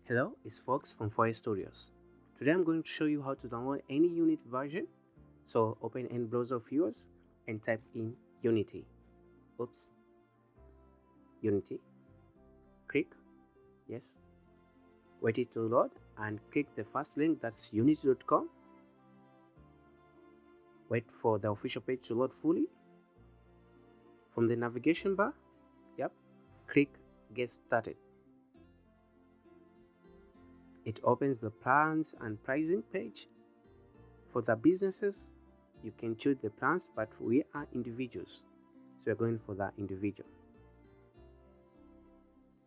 Hello, it's Fox from Forest Studios. Today I'm going to show you how to download any Unity version. So open any browser of yours and type in Unity. Unity. Click yes. Wait it to load and click the first link, that's unity.com. Wait for the official page to load fully. From the navigation bar, click Get Started. It opens the plans and pricing page. For the businesses, you can choose the plans, but we are individuals, so we're going for the individual.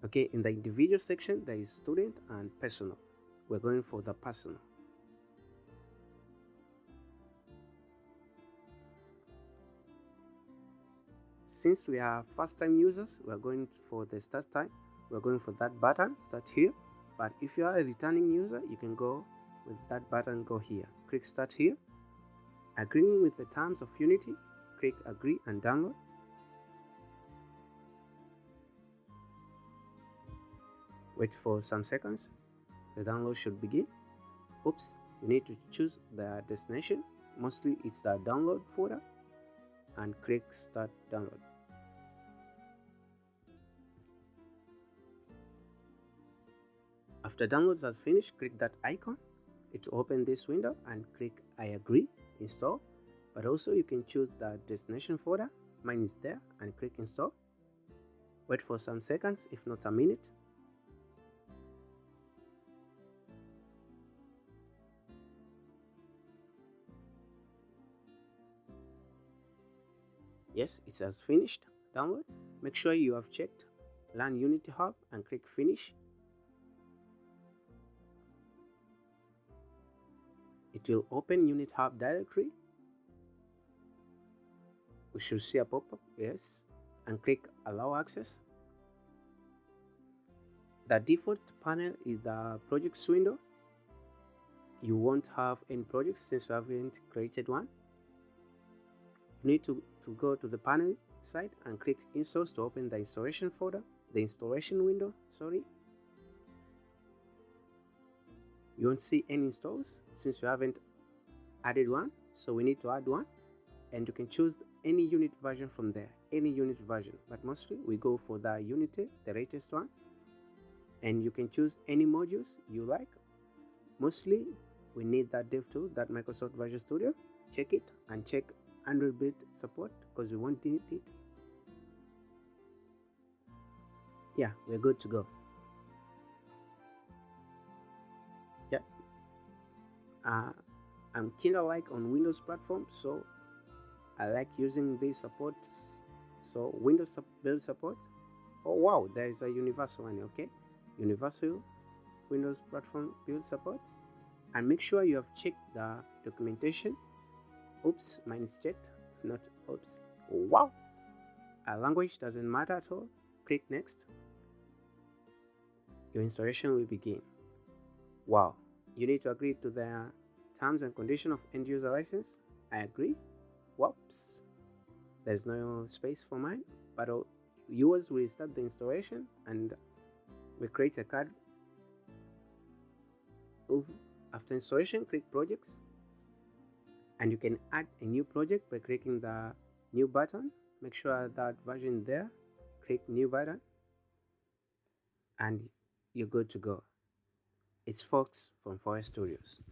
Okay, in the individual section, there is student and personal. We're going for the personal. Since we are first-time users, we're going for the start time. We're going for that button, start here. But if you are a returning user, you can go with that button, go here. Click start here. Agreeing with the terms of Unity, click agree and download. Wait for some seconds. The download should begin. You need to choose the destination. Mostly it's a download folder, and click start download. After downloads has finished, click that icon. It will open this window and click I agree, install. But also you can choose the destination folder. Mine is there, and click install. Wait for some seconds, if not a minute. Yes, it has finished download. Make sure you have checked Learn Unity Hub and click finish. It will open Unity Hub directory. We should see a pop-up, yes, and click allow access. The default panel is the projects window. You won't have any projects since you haven't created one. You need to go to the panel side and click installs to open the installation folder, the installation window, sorry. You won't see any installs since you haven't added one, so we need to add one, and you can choose any Unity version from there, any Unity version, but mostly we go for the Unity, the latest one, and you can choose any modules you like. Mostly we need that dev tool, that Microsoft Visual Studio. Check it and check 100-bit support because we won't need it. Yeah, we're good to go. I'm kinda like on Windows platform, so I like using these supports. So Windows build support. Oh wow, there is a universal one. Okay, universal Windows platform build support, and make sure you have checked the documentation. Mine is checked, not wow. Language doesn't matter at all. Click next. Your installation will begin. Wow, you need to agree to the terms and conditions of end user license. I agree. There's no space for mine, but yours will start the installation and we create a card. After installation, click projects, and you can add a new project by clicking the new button. Make sure that version there, click new button, and you're good to go. It's Fox from Forest Studios.